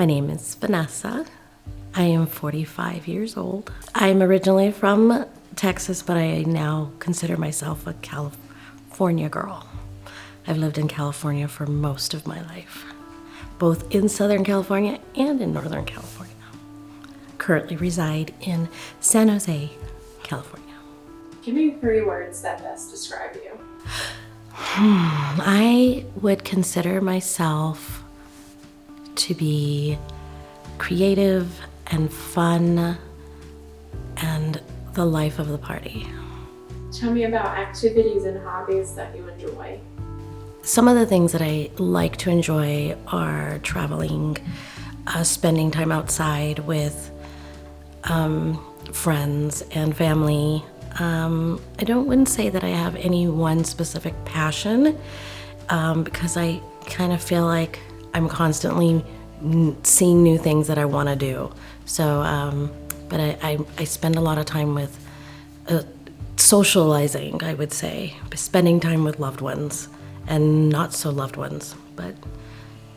My name is Vanessa. I am 45 years old. I'm originally from Texas, but I now consider myself a California girl. I've lived in California for most of my life, both in Southern California and in Northern California. Currently reside in San Jose, California. Give me 3 words that best describe you. I would consider myself to be creative and fun and the life of the party. Tell me about activities and hobbies that you enjoy. Some of the things that I like to enjoy are traveling, spending time outside with friends and family. I wouldn't say that I have any one specific passion because I kind of feel like I'm constantly seeing new things that I want to do. So, but I spend a lot of time with socializing, I would say, spending time with loved ones and not so loved ones, but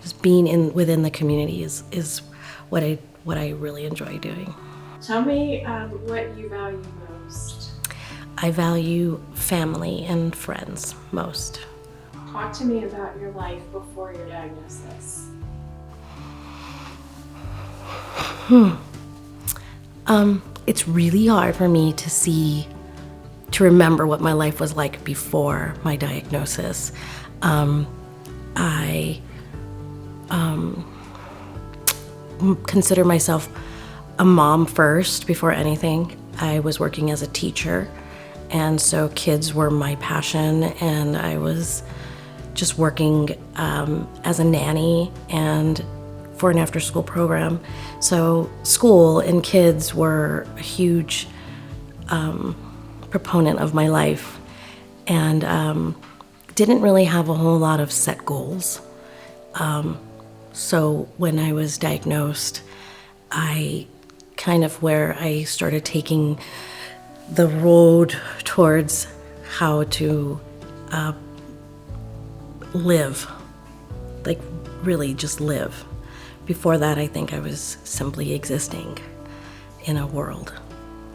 just being within the community is what I really enjoy doing. Tell me what you value most. I value family and friends most. Talk to me about your life before your diagnosis. It's really hard for me to remember what my life was like before my diagnosis. I consider myself a mom first before anything. I was working as a teacher, and so kids were my passion, and I was just working as a nanny and for an after-school program. So school and kids were a huge proponent of my life, and didn't really have a whole lot of set goals. So when I was diagnosed, I started taking the road towards how to live, like really just live. Before that, I think I was simply existing in a world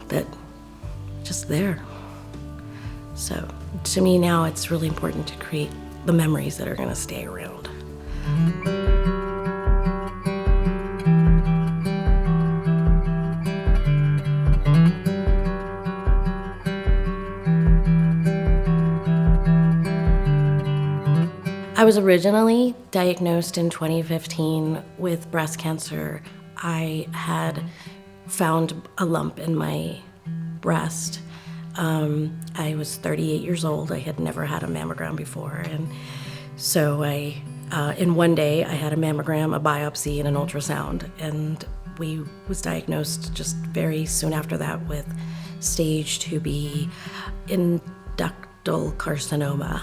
that just there. So to me now, it's really important to create the memories that are going to stay around. I was originally diagnosed in 2015 with breast cancer. I had found a lump in my breast. I was 38 years old. I had never had a mammogram before. And so in one day, I had a mammogram, a biopsy, and an ultrasound. And we was diagnosed just very soon after that with stage 2B ductal carcinoma.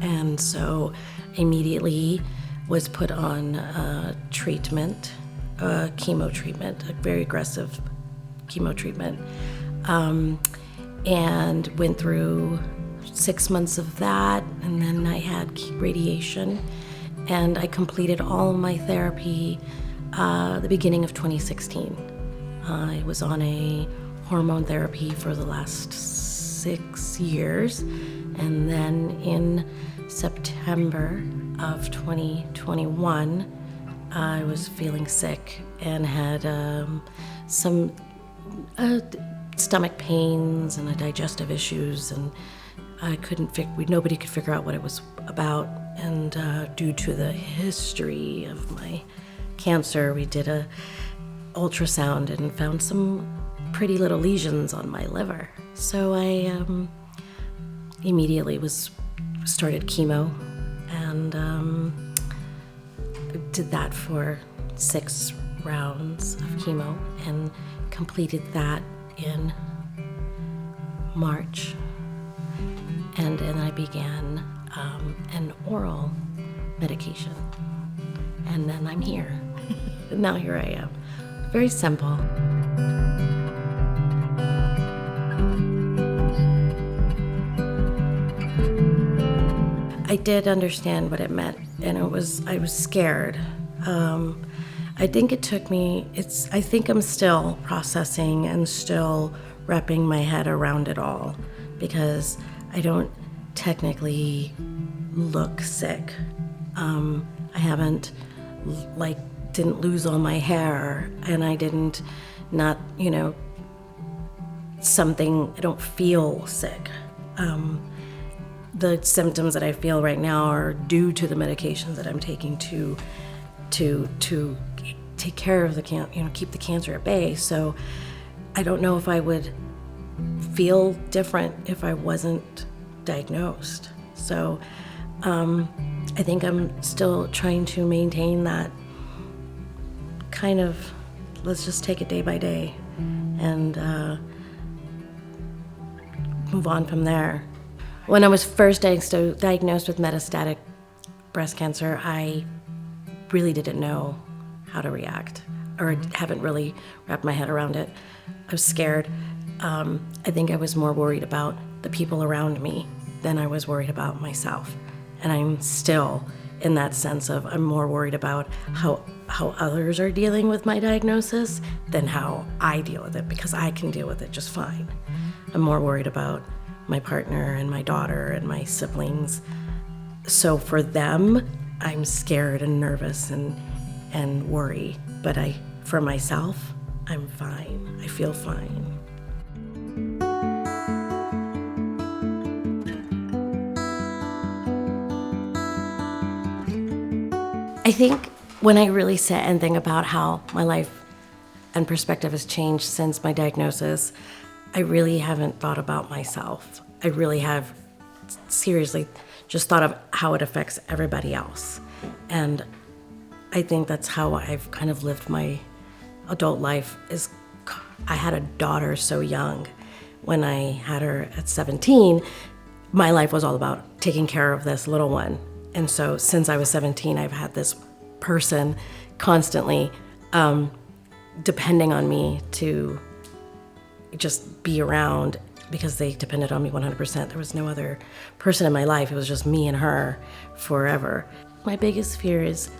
And so immediately was put on treatment, chemo treatment, a very aggressive chemo treatment, and went through 6 months of that, and then I had radiation, and I completed all of my therapy the beginning of 2016. I was on a hormone therapy for the last 6 years, and then in September of 2021, I was feeling sick and had some stomach pains and digestive issues, and nobody could figure out what it was about. And due to the history of my cancer, we did a ultrasound and found some pretty little lesions on my liver. So I immediately started chemo, and did that for 6 rounds of chemo and completed that in March. And then I began an oral medication, and then I'm here. Now here I am. Very simple. I did understand what it meant, and I was scared. I think it took me, I think I'm still processing and still wrapping my head around it all, because I don't technically look sick. I haven't, didn't lose all my hair, and I didn't, I don't feel sick. The symptoms that I feel right now are due to the medications that I'm taking to take care of the keep the cancer at bay. So I don't know if I would feel different if I wasn't diagnosed. So I think I'm still trying to maintain that kind of, let's just take it day by day and move on from there. When I was first diagnosed with metastatic breast cancer, I really didn't know how to react, or haven't really wrapped my head around it. I was scared. I think I was more worried about the people around me than I was worried about myself. And I'm still in that sense of, I'm more worried about how others are dealing with my diagnosis than how I deal with it, because I can deal with it just fine. I'm more worried about my partner and my daughter and my siblings. So for them, I'm scared and nervous and worry. But for myself, I'm fine. I feel fine. I think when I really sit and think about how my life and perspective has changed since my diagnosis, I really haven't thought about myself. I really have seriously just thought of how it affects everybody else. And I think that's how I've kind of lived my adult life. I had a daughter so young. When I had her at 17, my life was all about taking care of this little one. And so since I was 17, I've had this person constantly depending on me to just be around, because they depended on me 100%. There was no other person in my life. It was just me and her forever. My biggest fear is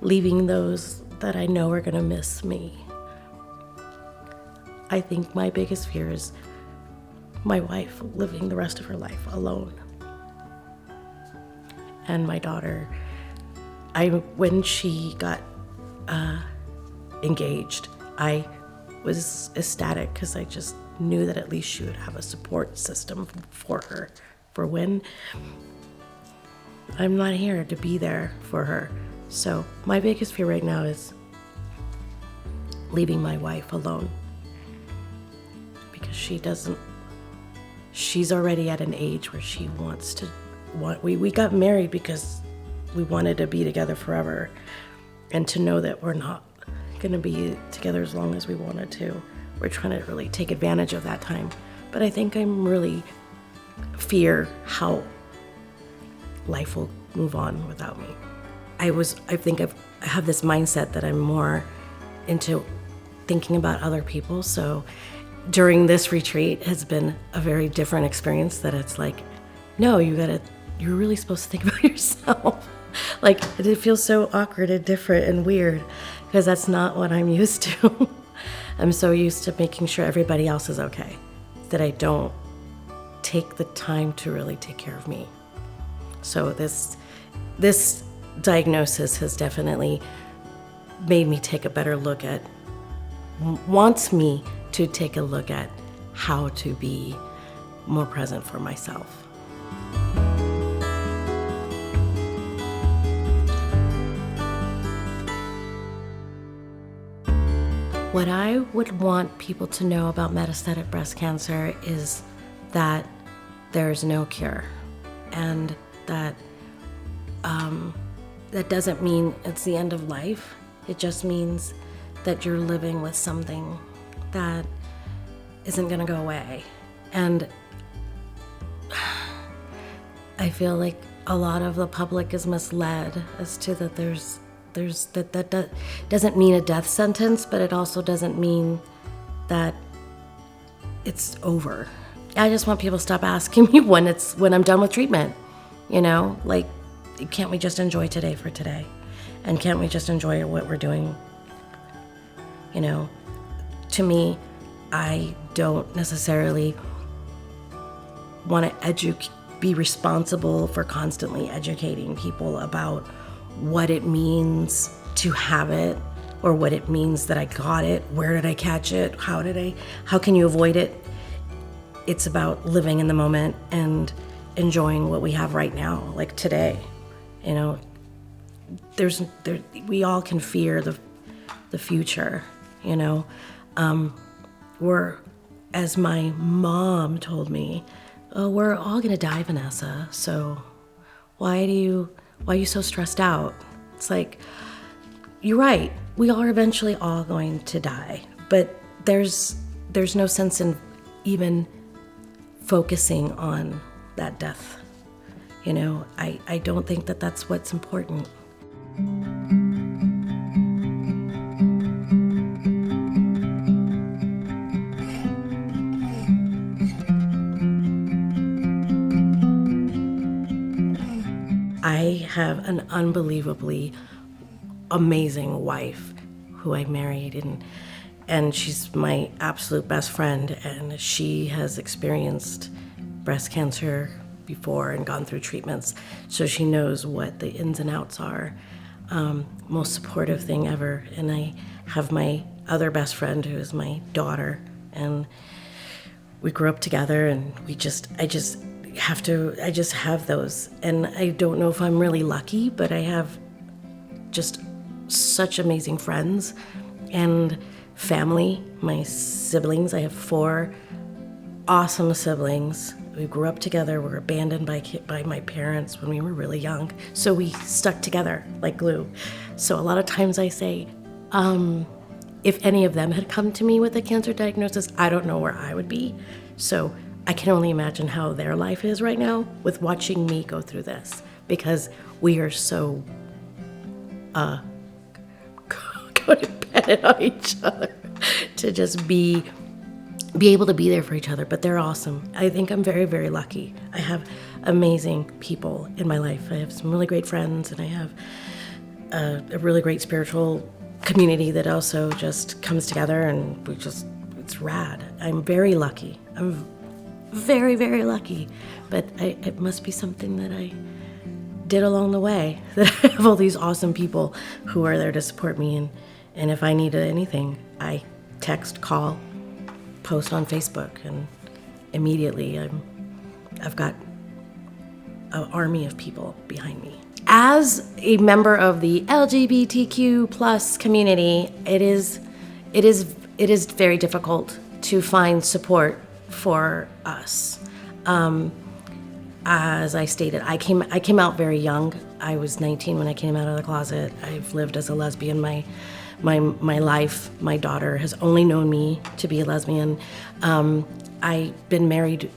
leaving those that I know are gonna miss me. I think my biggest fear is my wife living the rest of her life alone. And my daughter, when she got engaged, I was ecstatic, because I just knew that at least she would have a support system for her, for when I'm not here to be there for her. So my biggest fear right now is leaving my wife alone, because she's already at an age where she wants to, we got married because we wanted to be together forever, and to know that we're not gonna be together as long as we wanted to. We're trying to really take advantage of that time. But I think I'm really fear how life will move on without me. I have this mindset that I'm more into thinking about other people. So during this retreat has been a very different experience, that it's like, no, you're really supposed to think about yourself. Like, it feels so awkward and different and weird, because that's not what I'm used to. I'm so used to making sure everybody else is okay, that I don't take the time to really take care of me. So this diagnosis has definitely made me take a better look at, wants me to take a look at how to be more present for myself. What I would want people to know about metastatic breast cancer is that there's no cure, and that that doesn't mean it's the end of life. It just means that you're living with something that isn't gonna go away. And I feel like a lot of the public is misled as to that that doesn't mean a death sentence, but it also doesn't mean that it's over. I just want people to stop asking me when I'm done with treatment. Like, can't we just enjoy today for today? And can't we just enjoy what we're doing You know, to me, I don't necessarily want to be responsible for constantly educating people about what it means to have it, or what it means that I got it, where did I catch it, how can you avoid it? It's about living in the moment and enjoying what we have right now, like today. You know, we all can fear the future, you know. As my mom told me, oh, we're all gonna die, Vanessa, so why are you so stressed out? It's like, you're right, we are eventually all going to die, but there's no sense in even focusing on that death. You know, I don't think that that's what's important. I have an unbelievably amazing wife who I married, and she's my absolute best friend, and she has experienced breast cancer before and gone through treatments, so she knows what the ins and outs are. Most supportive thing ever. And I have my other best friend who is my daughter, and we grew up together, and I just have those. And I don't know if I'm really lucky, but I have just such amazing friends and family. My siblings, I have 4 awesome siblings. We grew up together. We were abandoned by my parents when we were really young, so we stuck together like glue. So a lot of times I say, if any of them had come to me with a cancer diagnosis, I don't know where I would be. So I can only imagine how their life is right now with watching me go through this, because we are so codependent on each other to just be able to be there for each other. But they're awesome. I think I'm very, very lucky. I have amazing people in my life. I have some really great friends, and I have a really great spiritual community that also just comes together, and it's rad. I'm very lucky. I'm very, very lucky. But it must be something that I did along the way, that I have all these awesome people who are there to support me, and if I needed anything, I text, call, post on Facebook, and immediately I've got an army of people behind me. As a member of the LGBTQ plus community, it is very difficult to find support for us. As I stated, I came out very young. I was 19 when I came out of the closet. I've lived as a lesbian my life. My daughter has only known me to be a lesbian. I've been married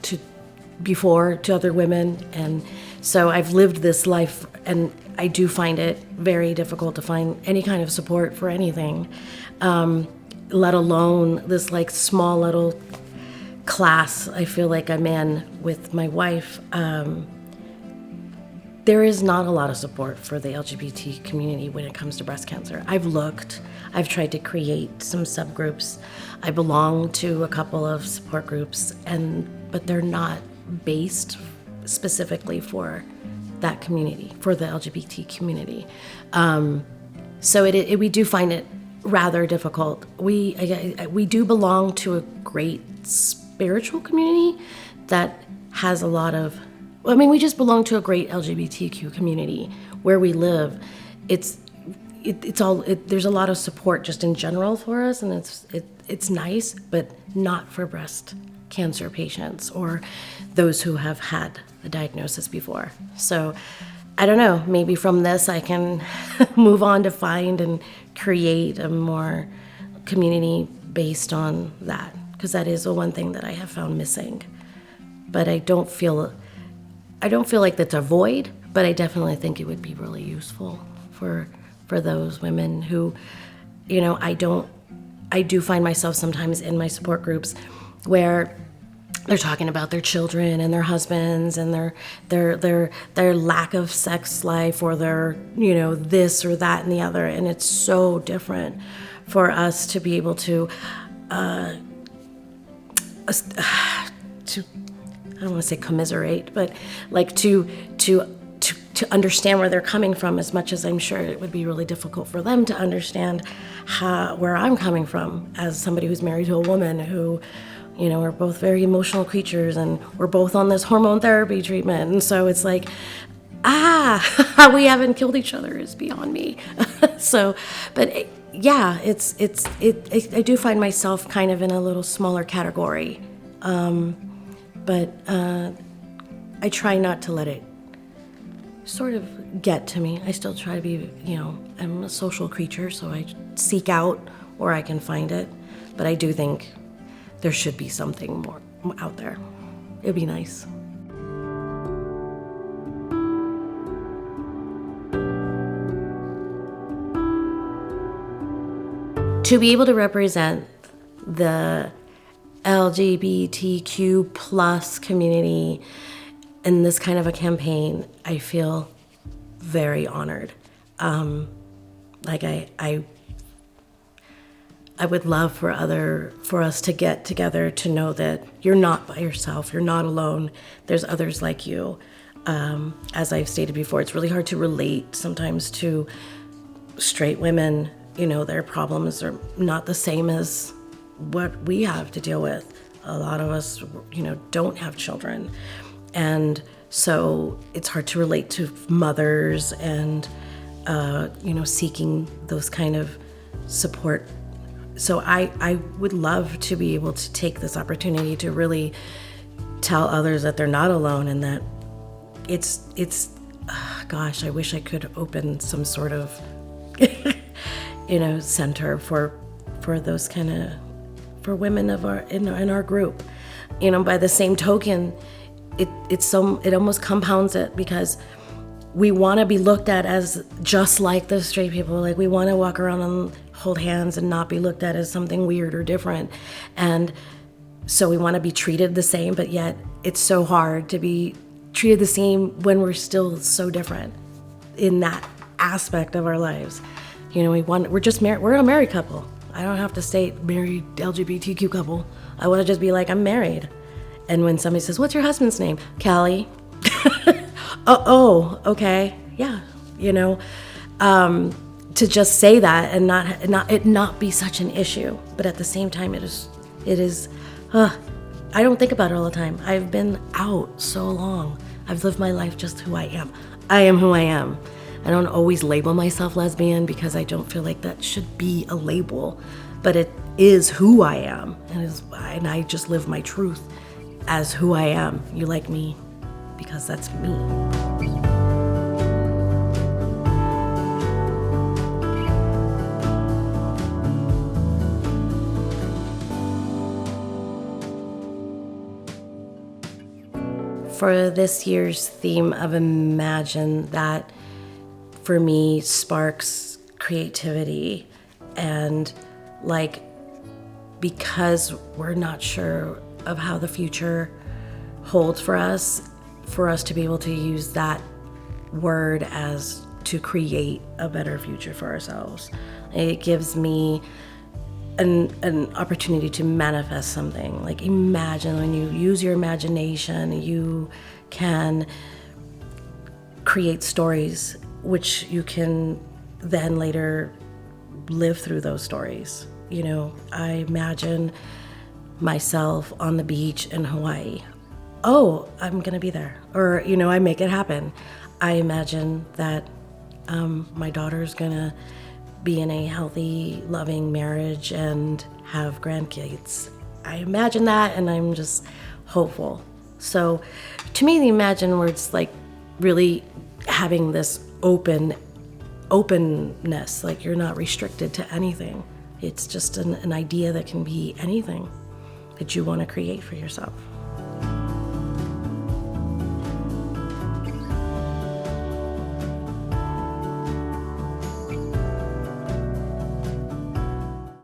before to other women, and so I've lived this life, and I do find it very difficult to find any kind of support for anything, let alone this like small little class I feel like I'm in with my wife. There is not a lot of support for the LGBT community when it comes to breast cancer. I've tried to create some subgroups. I belong to a couple of support groups, but they're not based specifically for that community, for the LGBT community. So we do find it rather difficult. We do belong to a great spiritual community that has a lot of, we just belong to a great LGBTQ community where we live. There's a lot of support just in general for us, and it's nice, but not for breast cancer patients or those who have had a diagnosis before. So I don't know, maybe from this I can move on to find and create a more community based on that, because that is the one thing that I have found missing. But I don't feel like that's a void, but I definitely think it would be really useful for those women who, I do find myself sometimes in my support groups where they're talking about their children and their husbands and their lack of sex life, or their, this or that and the other, and it's so different for us to be able to I don't want to say commiserate, but like to understand where they're coming from, as much as I'm sure it would be really difficult for them to understand where I'm coming from as somebody who's married to a woman who, you know, we're both very emotional creatures and we're both on this hormone therapy treatment. And so it's like, how we haven't killed each other is beyond me. So, but yeah, I do find myself kind of in a little smaller category. But I try not to let it sort of get to me. I still try to be, you know, I'm a social creature, so I seek out where I can find it. But I do think there should be something more out there. It'd be nice. To be able to represent the LGBTQ plus community in this kind of a campaign, I feel very honored. Like I would love for us to get together to know that you're not by yourself, you're not alone, there's others like you. As I've stated before, it's really hard to relate sometimes to straight women. You know, their problems are not the same as what we have to deal with. A lot of us, you know, don't have children. And so it's hard to relate to mothers and, you know, seeking those kind of support. So I would love to be able to take this opportunity to really tell others that they're not alone and that gosh, I wish I could open some sort of, you know, center for those kind of, for women of in our group. You know, by the same token, it almost compounds it, because we want to be looked at as just like the straight people. Like, we want to walk around and hold hands and not be looked at as something weird or different. And so we want to be treated the same, but yet it's so hard to be treated the same when we're still so different in that aspect of our lives. You know, we're just married. We're a married couple. I don't have to say married LGBTQ couple. I want to just be like, I'm married. And when somebody says, what's your husband's name? Callie. oh, okay. Yeah. You know, to just say that and not be such an issue. But at the same time, it is, I don't think about it all the time. I've been out so long. I've lived my life just who I am. I am who I am. I don't always label myself lesbian because I don't feel like that should be a label, but it is who I am, and I just live my truth as who I am. You like me because that's me. For this year's theme of Imagine, that for me sparks creativity, and like, because we're not sure of how the future holds for us to be able to use that word as to create a better future for ourselves. It gives me an opportunity to manifest something. Like, imagine, when you use your imagination, you can create stories which you can then later live through those stories. You know, I imagine myself on the beach in Hawaii. Oh, I'm gonna be there. Or, you know, I make it happen. I imagine that my daughter's gonna be in a healthy, loving marriage and have grandkids. I imagine that, and I'm just hopeful. So to me, the Imagine word's like really having this openness, like you're not restricted to anything. It's just an idea that can be anything that you want to create for yourself.